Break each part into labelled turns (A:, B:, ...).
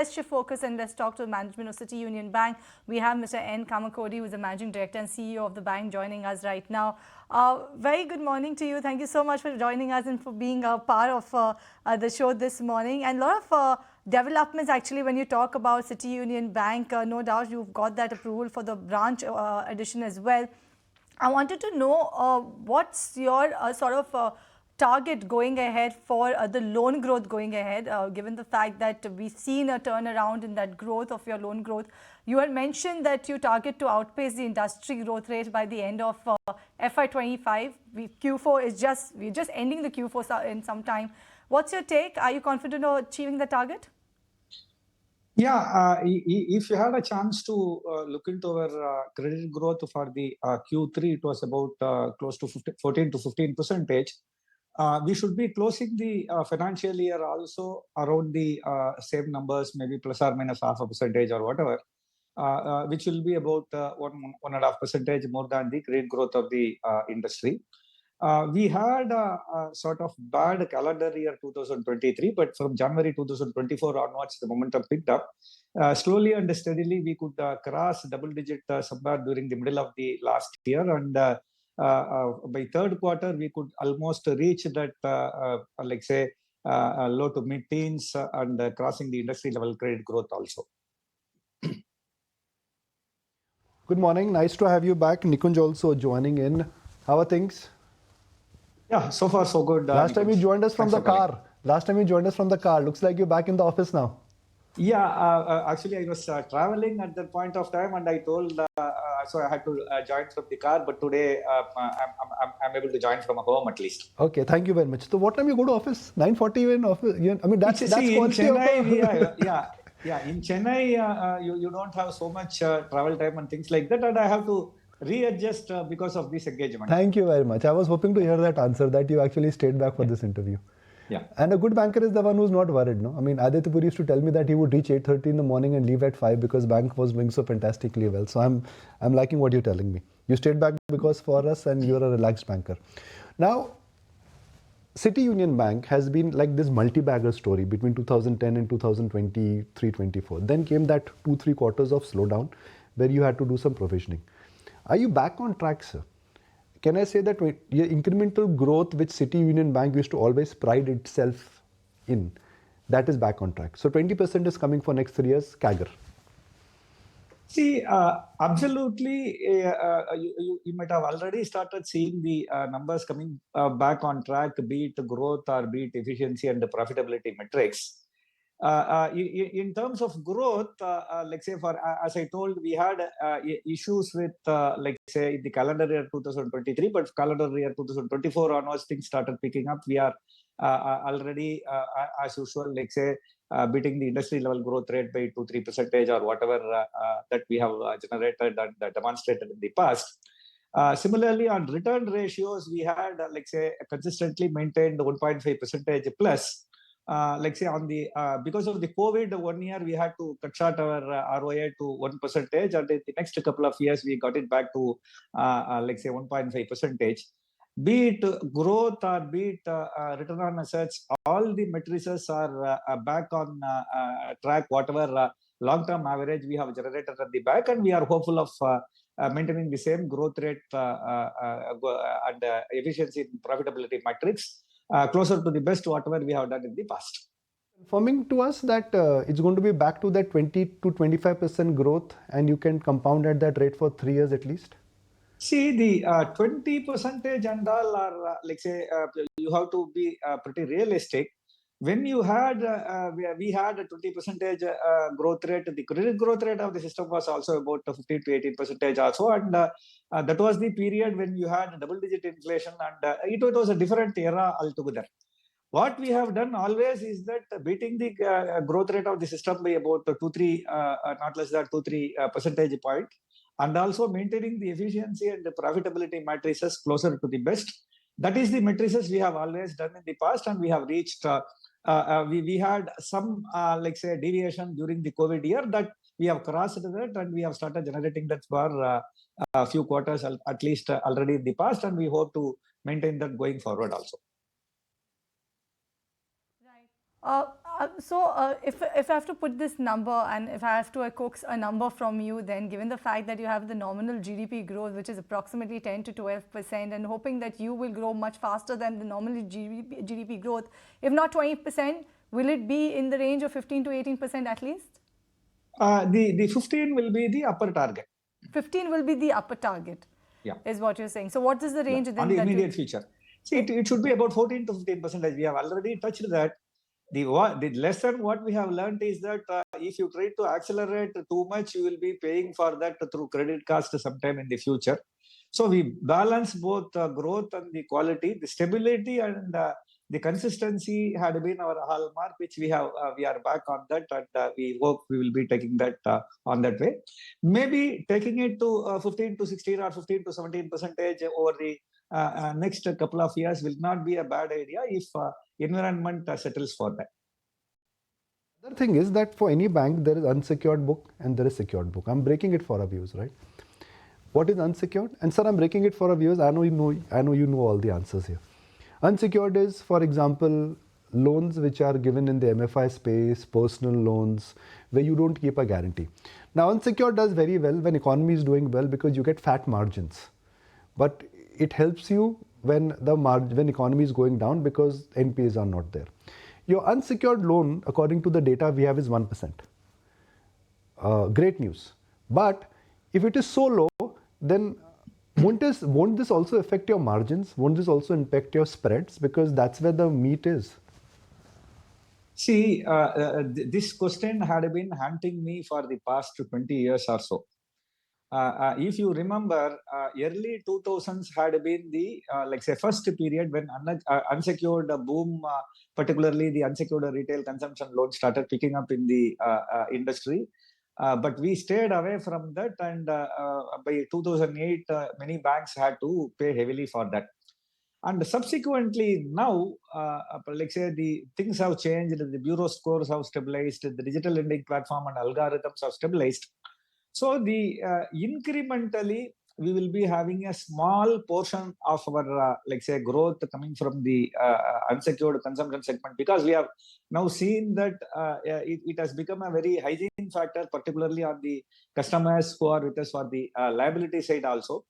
A: Let's shift focus and let's talk to the management of City Union Bank. We have Mr. N. Kamakodi, who is the Managing Director and CEO of the bank, joining us right now. Very good morning to you. Thank you so much for joining us and for being a part of the show this morning. And a lot of developments actually when you talk about City Union Bank. No doubt you've got that approval for the branch addition as well. I wanted to know what's your sort of target going ahead for the loan growth going ahead, given the fact that we've seen a turnaround in that growth of your loan growth. You had mentioned that you target to outpace the industry growth rate by the end of FY25. We're just ending the Q4 in some time. What's your take? Are you confident of achieving the target?
B: Yeah, if you had a chance to look into our credit growth for the Q3, it was about close to 14 to 15%. We should be closing the financial year also around the same numbers, maybe plus or minus half a percentage or whatever, which will be about 1.5% more than the credit growth of the industry. We had a sort of bad calendar year 2023, but from January 2024 onwards, the momentum picked up. Slowly and steadily, we could cross double digit somewhere during the middle of the last year. And by third quarter, we could almost reach that, like say, low to mid-teens and crossing the industry level credit growth also.
C: Good morning. Nice to have you back. Nikunj also joining in. How are things?
B: Yeah, so far so good.
C: Last time you joined us from the car. Looks like you're back in the office now.
B: Yeah, actually I was traveling at that point of time, and I told, so I had to join from the car. But today I'm able to join from home at least.
C: Okay, thank you very much. So what time you go to office? 9:40 in office? I mean, that's
B: quality in Chennai,
C: of
B: in Chennai, you don't have so much travel time and things like that, and I have to readjust because of this engagement.
C: Thank you very much. I was hoping to hear that answer, that you actually stayed back for this interview.
B: Yeah.
C: And a good banker is the one who's not worried, no? I mean, Aditya Puri used to tell me that he would reach 8:30 in the morning and leave at 5 because bank was doing so fantastically well. So I'm liking what you're telling me. You stayed back because for us, and you're a relaxed banker. Now, City Union Bank has been like this multi-bagger story between 2010 and 2023-24. Then came that 2-3 quarters of slowdown where you had to do some provisioning. Are you back on track, sir? Can I say that your incremental growth, which City Union Bank used to always pride itself in, that is back on track? So 20% is coming for next 3 years, CAGR.
B: See, absolutely, you might have already started seeing the numbers coming back on track, be it growth or be it efficiency and the profitability metrics. In terms of growth, like say, as I told, we had issues with, like say, the calendar year 2023, but calendar year 2024 onwards, things started picking up. We are already, as usual, like say, beating the industry level growth rate by 2-3% or whatever that we have generated and demonstrated in the past. Similarly, on return ratios, we had, like say, consistently maintained 1.5% plus. Like say on the because of the COVID 1 year, we had to cut short our ROA to 1%, and in the next couple of years we got it back to like say 1.5%. Be it growth or be it return on assets, all the matrices are back on track. Whatever long-term average we have generated at the back, and we are hopeful of maintaining the same growth rate and efficiency and profitability metrics. Closer to the best whatever we have done in the past.
C: Confirming to us that it's going to be back to that 20 to 25% growth, and you can compound at that rate for 3 years at least?
B: See, the 20% and all are, like say, you have to be pretty realistic. When you had, we had a 20% growth rate, the credit growth rate of the system was also about 15 to 18% also. And that was the period when you had double-digit inflation, and it was a different era altogether. What we have done always is that beating the growth rate of the system by about 2-3, not less than 2-3 percentage point, and also maintaining the efficiency and the profitability matrices closer to the best. That is the matrices we have always done in the past, and we have reached. We had some, like say, deviation during the COVID year that we have crossed that, and we have started generating that for a few quarters at least already in the past, and we hope to maintain that going forward also.
A: Right. If I have to put this number and if I have to coax a number from you, then given the fact that you have the nominal GDP growth, which is approximately 10 to 12%, and hoping that you will grow much faster than the nominal GDP growth, if not 20%, will it be in the range of 15 to 18% at least?
B: The 15 will be the upper target.
A: 15 will be the upper target.
B: Yeah.
A: Is what you're saying. So what is the range then?
B: On the immediate future. See, it should be about 14 to 15%. We have already touched that. The lesson what we have learned is that if you try to accelerate too much, you will be paying for that through credit cost sometime in the future. So we balance both growth and the quality, the stability and the consistency had been our hallmark, which we are back on that, and we hope we will be taking that on that way. Maybe taking it to 15 to 16 or 15 to 17% over the next couple of years will not be a bad idea if environment settles for that.
C: The thing is that for any bank, there is unsecured book and there is secured book. I'm breaking it for our viewers, right? What is unsecured? And sir, I'm breaking it for our viewers. I know you know all the answers here. Unsecured is, for example, loans which are given in the MFI space, personal loans, where you don't keep a guarantee. Now, unsecured does very well when economy is doing well because you get fat margins. But it helps you when economy is going down because NPAs are not there. Your unsecured loan, according to the data we have, is 1%. Great news. But if it is so low, then won't this also affect your margins? Won't this also impact your spreads? Because that's where the meat is.
B: See, this question had been haunting me for the past 20 years or so. If you remember, early 2000s had been the, first period when unsecured boom, particularly the unsecured retail consumption loan started picking up in the industry. But we stayed away from that, and by 2008, many banks had to pay heavily for that. And subsequently, now, the things have changed, the bureau scores have stabilized, the digital lending platform and algorithms have stabilized. So, incrementally, we will be having a small portion of our, growth coming from the unsecured consumption segment, because we have now seen that it has become a very hygiene factor, particularly on the customers who are with us for the liability side also.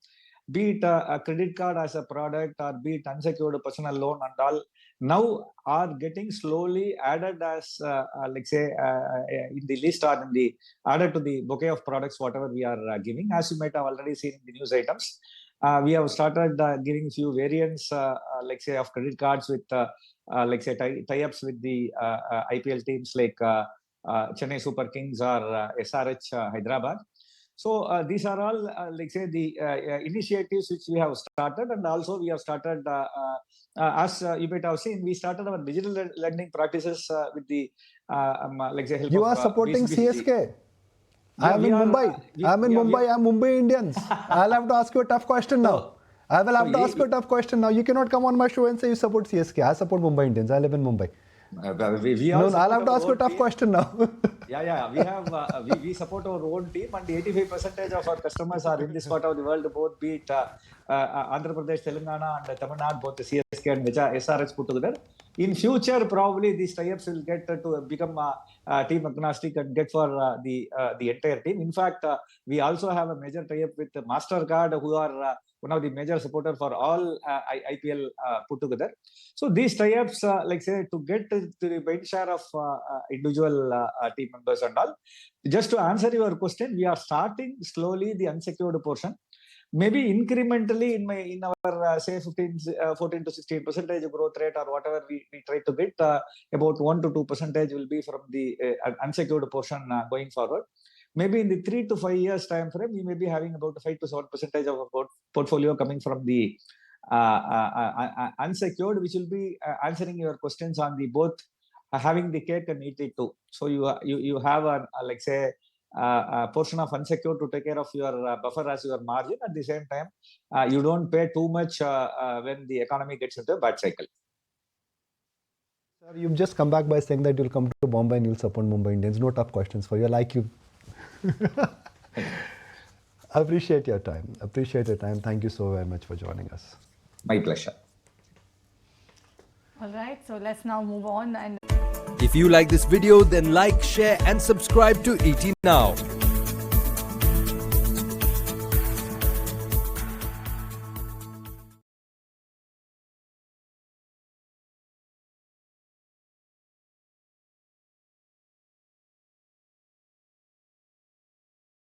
B: Be it a credit card as a product or be it unsecured personal loan and all, now are getting slowly added as, in the list or in the added to the bouquet of products, whatever we are giving. As you might have already seen in the news items, we have started giving few variants, of credit cards with, tie-ups with the IPL teams like Chennai Super Kings or SRH Hyderabad. So these are all, the initiatives which we have started, and also we have started, as you might have seen, we started our digital lending practices with the, help
C: you
B: of,
C: are supporting CSK.
B: Yeah,
C: I'm in Mumbai. I'm in Mumbai. I'm Mumbai Indians. I'll have to ask you a tough question now. I will have to ask you a tough question now. You cannot come on my show and say you support CSK. I support Mumbai Indians. I live in Mumbai. I'll have to ask you a tough question now.
B: We support our own team, and 85% of our customers are in this part of the world, both be it Andhra Pradesh, Telangana, and Tamil Nadu, both the CSK and SRH put together. In future, probably these tie-ups will get to become team agnostic and get for the entire team. In fact, we also have a major tie-up with MasterCard, who are one of the major supporters for all IPL put together. So these tie-ups, to get to the main share of individual team members and all. Just to answer your question, we are starting slowly the unsecured portion. Maybe incrementally in our say 14 to 16% growth rate or whatever we try to get, about 1 to 2% will be from the unsecured portion going forward. Maybe in the 3 to 5 years time frame, we may be having about 5 to 7% of our portfolio coming from the unsecured, which will be answering your questions on the both having the cake and eat it too. So you have a portion of unsecured to take care of your buffer as your margin. At the same time, you don't pay too much when the economy gets into a bad cycle.
C: Sir, you've just come back by saying that you'll come to Bombay and you'll support Mumbai Indians. No tough questions for you. I like you. I appreciate your time. Thank you so very much for joining us.
B: My pleasure.
A: All right, so let's now move on and
D: If you like this video, then like, share and subscribe to ET Now.